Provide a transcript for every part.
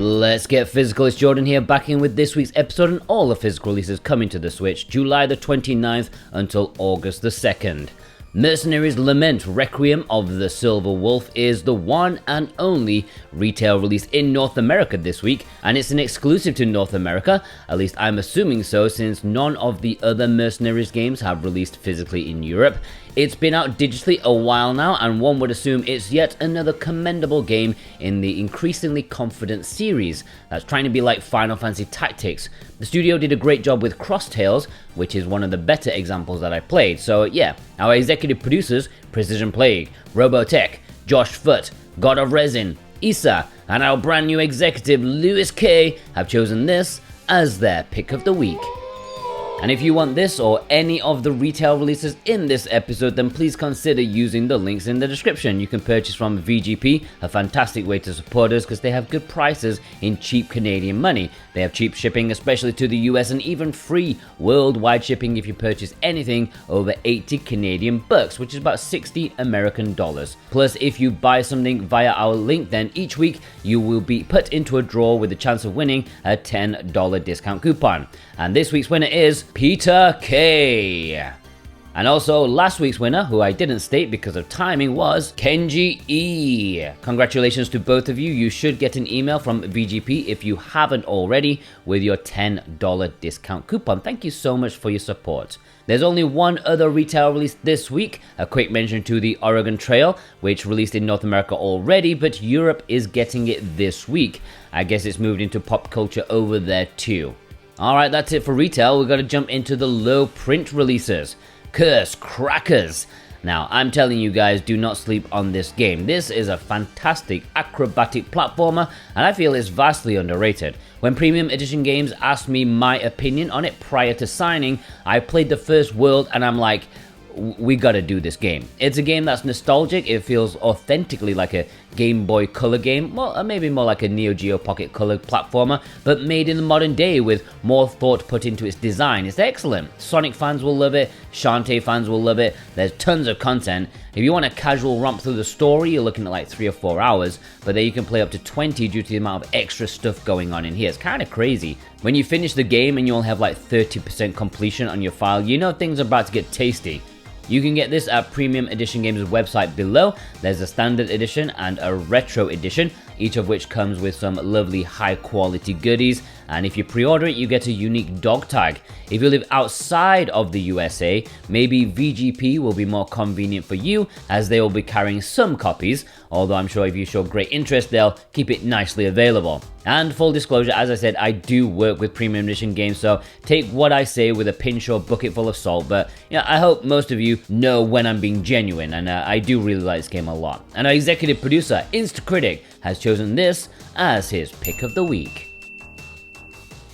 Let's get physical. It's Jordan here, back in with this week's episode and all the physical releases coming to the Switch, July the 29th until August the 2nd. Mercenaries Lament Requiem of the Silver Wolf is the one and only retail release in North America this week, and it's an exclusive to North America, at least I'm assuming so, since none of the other Mercenaries games have released physically in Europe. It's been out digitally a while now, and one would assume it's yet another commendable game in the increasingly confident series that's trying to be like Final Fantasy Tactics. The studio did a great job with Cross Tales, which is one of the better examples that I played. So yeah, our executive producers, Precision Plague, Robotech, Josh Foote, God of Resin, Issa, and our brand new executive, Lewis K, have chosen this as their pick of the week. And if you want this or any of the retail releases in this episode, then please consider using the links in the description. You can purchase from VGP, a fantastic way to support us because they have good prices in cheap Canadian money. They have cheap shipping, especially to the US, and even free worldwide shipping if you purchase anything over 80 Canadian bucks, which is about 60 American dollars. Plus, if you buy something via our link, then each week you will be put into a draw with a chance of winning a $10 discount coupon. And this week's winner is Peter K. And also last week's winner, who I didn't state because of timing, was Kenji E. Congratulations to both of you. You should get an email from VGP if you haven't already with your $10 discount coupon. Thank you so much for your support. There's only one other retail release this week, a quick mention to the Oregon Trail, which released in North America already, but Europe is getting it this week. I guess it's moved into pop culture over there too. Alright, that's it for retail. We've got to jump into the low print releases. Curse Crackers. Now, I'm telling you guys, do not sleep on this game. This is a fantastic acrobatic platformer, and I feel it's vastly underrated. When Premium Edition Games asked me my opinion on it prior to signing, I played the first world and I'm like, we gotta do this game. It's a game that's nostalgic. It feels authentically like a Game Boy Color game, well, maybe more like a Neo Geo Pocket Color platformer, but made in the modern day with more thought put into its design. It's excellent. Sonic fans will love it. Shantae fans will love it. There's tons of content. If you want a casual romp through the story, you're looking at like 3 or 4 hours, but then you can play up to 20 due to the amount of extra stuff going on in here. It's kind of crazy. When you finish the game and you'll have like 30% completion on your file, you know things are about to get tasty. You can get this at Premium Edition Games' website below. There's a standard edition and a retro edition, each of which comes with some lovely high quality goodies, and if you pre-order it you get a unique dog tag. If you live outside of the USA, maybe VGP will be more convenient for you as they will be carrying some copies, although I'm sure if you show great interest they'll keep it nicely available. And full disclosure, as I said, I do work with Premium Edition Games, so take what I say with a pinch or bucket full of salt, but yeah, I hope most of you know when I'm being genuine, and I do really like this game a lot. And our executive producer, Instacritic, has chosen this as his pick of the week.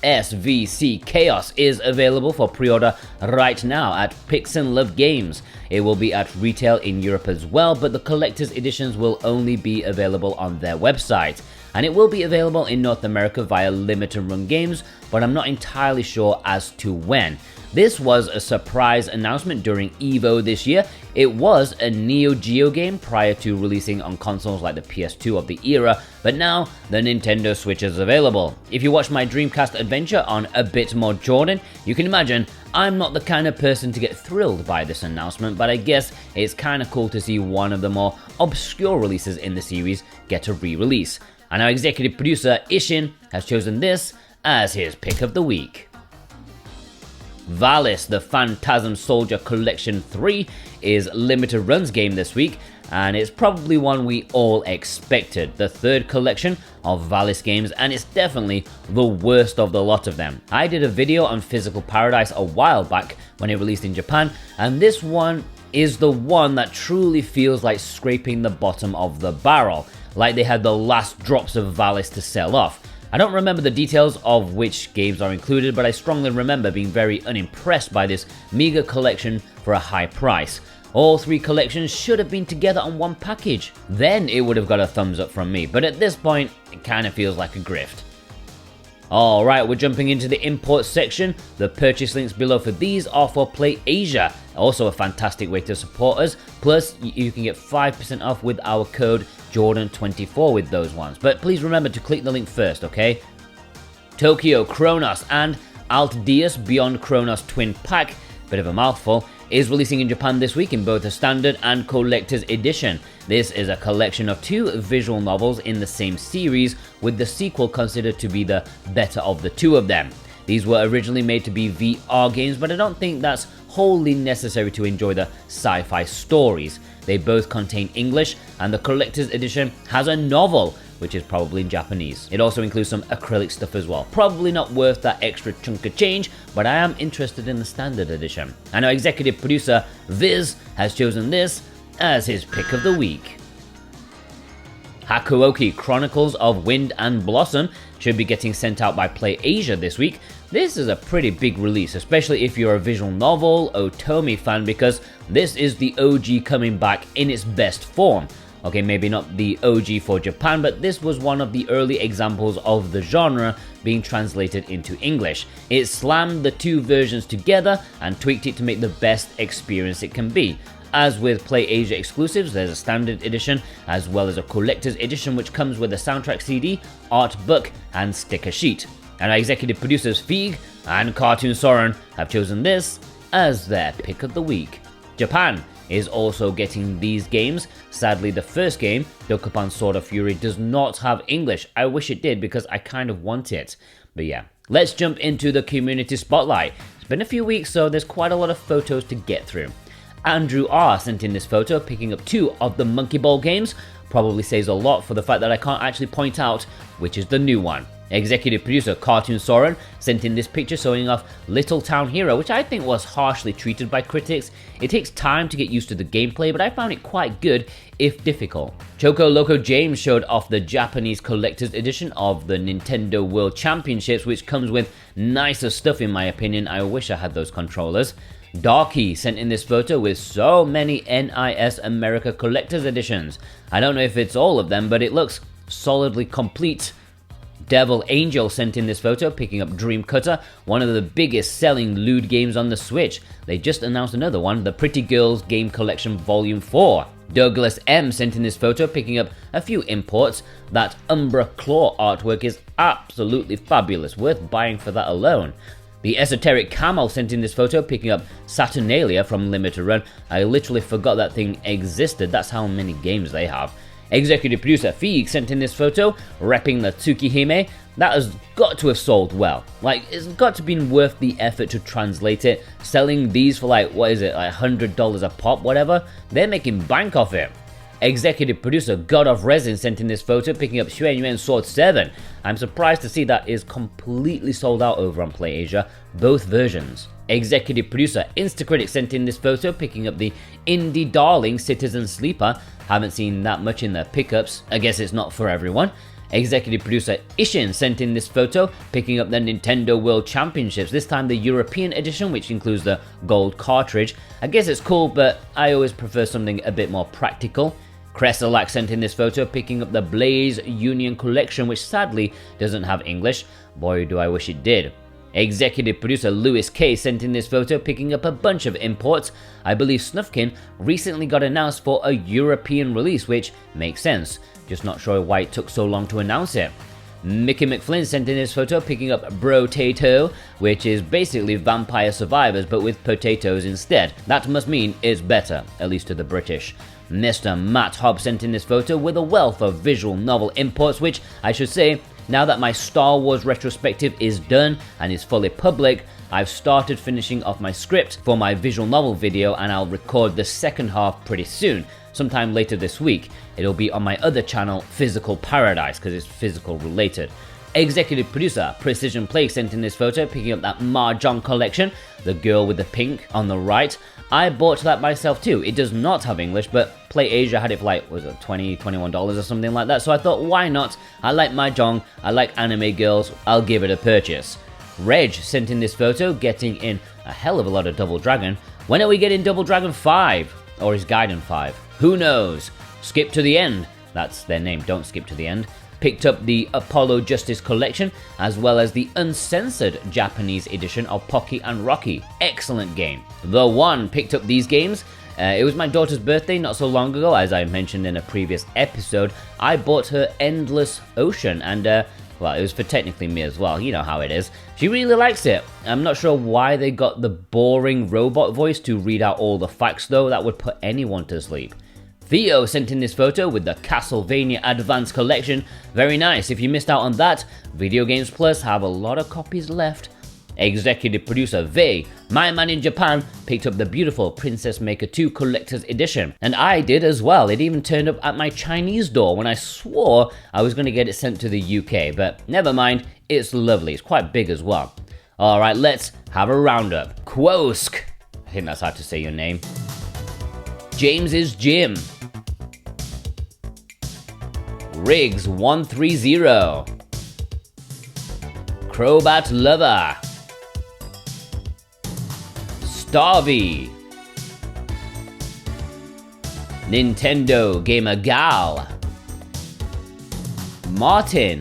SVC Chaos is available for pre-order right now at Pix N Love Games. It will be at retail in Europe as well, but the collector's editions will only be available on their website. And it will be available in North America via limited run games, but I'm not entirely sure as to when. This was a surprise announcement during EVO this year. It was a Neo Geo game prior to releasing on consoles like the PS2 of the era, but now the Nintendo Switch is available. If you watch my Dreamcast adventure on A Bit More Jordan, you can imagine I'm not the kind of person to get thrilled by this announcement, but I guess it's kind of cool to see one of the more obscure releases in the series get a re-release. And our executive producer, Ishin, has chosen this as his pick of the week. VALIS, the Fantasm Soldier Collection 3, is limited runs game this week, and it's probably one we all expected. The third collection of VALIS games, and it's definitely the worst of the lot of them. I did a video on Physical Paradise a while back when it released in Japan, and this one is the one that truly feels like scraping the bottom of the barrel, like they had the last drops of VALIS to sell off. I don't remember the details of which games are included, but I strongly remember being very unimpressed by this meager collection for a high price. All 3 collections should have been together on one package. Then it would have got a thumbs up from me, but at this point, it kind of feels like a grift. Alright, we're jumping into the import section. The purchase links below for these are for Play Asia, also a fantastic way to support us. Plus, you can get 5% off with our code Jordan 24 with those ones. But please remember to click the link first, okay? Tokyo, Chronos, and Altdeus Beyond Chronos Twin Pack, bit of a mouthful, is releasing in Japan this week in both a standard and collector's edition. This is a collection of 2 visual novels in the same series, with the sequel considered to be the better of the 2 of them. These were originally made to be VR games, but I don't think that's wholly necessary to enjoy the sci-fi stories. They both contain English, and the collector's edition has a novel, which is probably in Japanese. It also includes some acrylic stuff as well. Probably not worth that extra chunk of change, but I am interested in the standard edition. And our executive producer, Viz, has chosen this as his pick of the week. Hakuoki, Chronicles of Wind and Blossom, should be getting sent out by Play Asia this week. This is a pretty big release, especially if you're a visual novel Otomi fan, because this is the OG coming back in its best form. Okay, maybe not the OG for Japan, but this was one of the early examples of the genre being translated into English. It slammed the 2 versions together and tweaked it to make the best experience it can be. As with Play Asia exclusives, there's a standard edition as well as a collector's edition, which comes with a soundtrack CD, art book, and sticker sheet. And our executive producers Feig and Cartoon Soren have chosen this as their pick of the week. Japan is also getting these games. Sadly, the first game, Dokupan Sword of Fury, does not have English. I wish it did because I kind of want it. But yeah, let's jump into the community spotlight. It's been a few weeks, so there's quite a lot of photos to get through. Andrew R sent in this photo picking up 2 of the Monkey Ball games. Probably says a lot for the fact that I can't actually point out which is the new one. Executive producer Cartoon Soren sent in this picture showing off Little Town Hero, which I think was harshly treated by critics. It takes time to get used to the gameplay, but I found it quite good, if difficult. Choco Loco James showed off the Japanese collector's edition of the Nintendo World Championships, which comes with nicer stuff in my opinion. I wish I had those controllers. Darky sent in this photo with so many NIS America collector's editions. I don't know if it's all of them, but it looks solidly complete. Devil Angel sent in this photo picking up Dream Cutter, one of the biggest selling lewd games on the Switch. They just announced another one, the Pretty Girls Game Collection Volume 4. Douglas M sent in this photo picking up a few imports. That Umbra Claw artwork is absolutely fabulous, worth buying for that alone. The Esoteric Camel sent in this photo picking up Saturnalia from Limited Run. I literally forgot that thing existed, that's how many games they have. Executive producer Feig sent in this photo, repping the Tsukihime. That has got to have sold well. Like, it's got to be worth the effort to translate it. Selling these for like, what is it, like $100 a pop, whatever. They're making bank off it. Executive producer God of Resin sent in this photo picking up Xuan Yuan Sword 7. I'm surprised to see that is completely sold out over on Play Asia, both versions. Executive producer Instacritic sent in this photo picking up the indie darling Citizen Sleeper. Haven't seen that much in the pickups, I guess it's not for everyone. Executive producer Ishin sent in this photo picking up the Nintendo World Championships, this time the European edition, which includes the gold cartridge. I guess it's cool, but I always prefer something a bit more practical. Cresselac sent in this photo picking up the Blaze Union Collection, which sadly doesn't have English. Boy, do I wish it did. Executive producer Lewis K sent in this photo picking up a bunch of imports. I believe Snufkin recently got announced for a European release, which makes sense. Just not sure why it took so long to announce it. Mickey McFlynn sent in his photo picking up Brotato, which is basically Vampire Survivors but with potatoes instead. That must mean it's better, at least to the British. Mr. Matt Hobb sent in this photo with a wealth of visual novel imports, which I should say, now that my Star Wars retrospective is done and is fully public, I've started finishing off my script for my visual novel video and I'll record the second half pretty soon, sometime later this week. It'll be on my other channel, Physical Paradise, because it's physical related. Executive producer Precision Play sent in this photo picking up that Mahjong collection, the girl with the pink on the right. I bought that myself too. It does not have English, but Play Asia had it for like, was it $20, $21 or something like that, so I thought, why not? I like Mahjong, I like anime girls, I'll give it a purchase. Reg sent in this photo, getting in a hell of a lot of Double Dragon. When are we getting Double Dragon 5? Or is Gaiden 5? Who knows? Skip to the End, that's their name, don't skip to the end. Picked up the Apollo Justice Collection, as well as the uncensored Japanese edition of Pocky and Rocky. Excellent game. The One picked up these games, It was my daughter's birthday not so long ago, as I mentioned in a previous episode. I bought her Endless Ocean, and well, it was for technically me as well, you know how it is. She really likes it. I'm not sure why they got the boring robot voice to read out all the facts though, that would put anyone to sleep. Theo sent in this photo with the Castlevania Advance Collection. Very nice. If you missed out on that, Video Games Plus have a lot of copies left. Executive producer Vei, my man in Japan, picked up the beautiful Princess Maker 2 Collector's Edition. And I did as well. It even turned up at my Chinese door when I swore I was going to get it sent to the UK. But never mind, it's lovely. It's quite big as well. Alright, let's have a roundup. Kwosk, I think that's how to say your name. James's Gym. Riggs 130. Crobat Lover. Starvey. Nintendo Gamer Gal. Martin.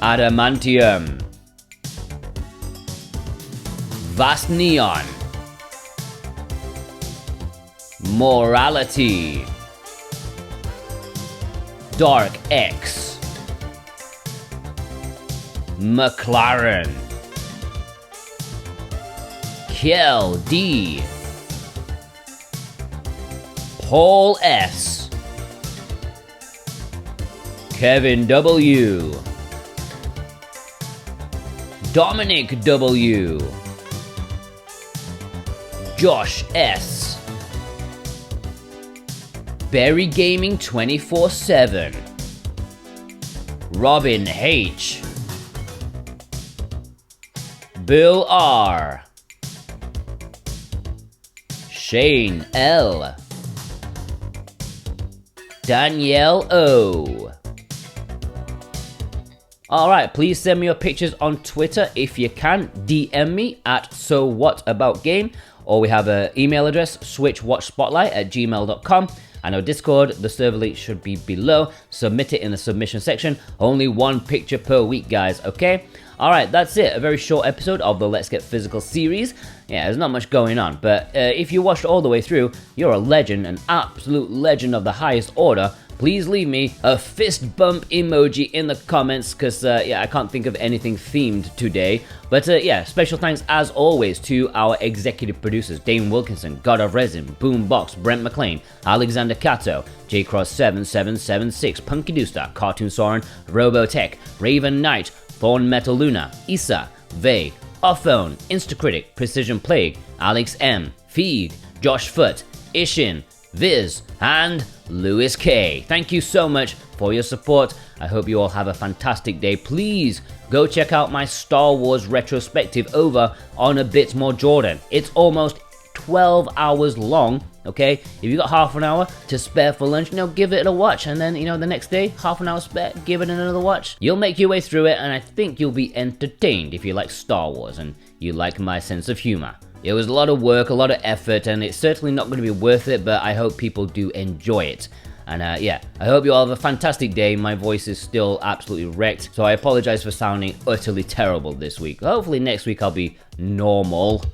Adamantium. Vast Neon. Morality. Dark X. McLaren. Kel D. Paul S. Kevin W. Dominic W. Josh S. Berry Gaming 24/7. Robin H. Bill R. Shane L. Danielle O. Alright, please send me your pictures on Twitter if you can. DM me at SoWhatAboutGame, or we have an email address, switchwatchspotlight@gmail.com. I know Discord, the server link should be below. Submit it in the submission section. Only one picture per week, guys, okay? Alright, that's it. A very short episode of the Let's Get Physical series. Yeah, there's not much going on, but if you watched all the way through, you're a legend, an absolute legend of the highest order. Please leave me a fist bump emoji in the comments, because, yeah, I can't think of anything themed today. But, yeah, special thanks, as always, to our executive producers, Dane Wilkinson, God of Resin, Boombox, Brent McLean, Alexander Cato, JCross7776, Punky Dooster, Cartoon Soren, Robotech, Raven Knight, Thorn Metal Luna, Issa, Vei, Offphone, Instacritic, Precision Plague, Alex M, Feig, Josh Foot, Ishin, Viz, and Lewis K. Thank you so much for your support. I hope you all have a fantastic day. Please go check out my Star Wars retrospective over on A Bit More Jordan. It's almost 12 hours long, okay? If you got half an hour to spare for lunch, give it a watch, and then, the next day, half an hour spare, give it another watch. You'll make your way through it, and I think you'll be entertained if you like Star Wars and you like my sense of humor. It was a lot of work, a lot of effort, and it's certainly not going to be worth it, but I hope people do enjoy it. And yeah, I hope you all have a fantastic day. My voice is still absolutely wrecked, so I apologize for sounding utterly terrible this week. Hopefully next week I'll be normal.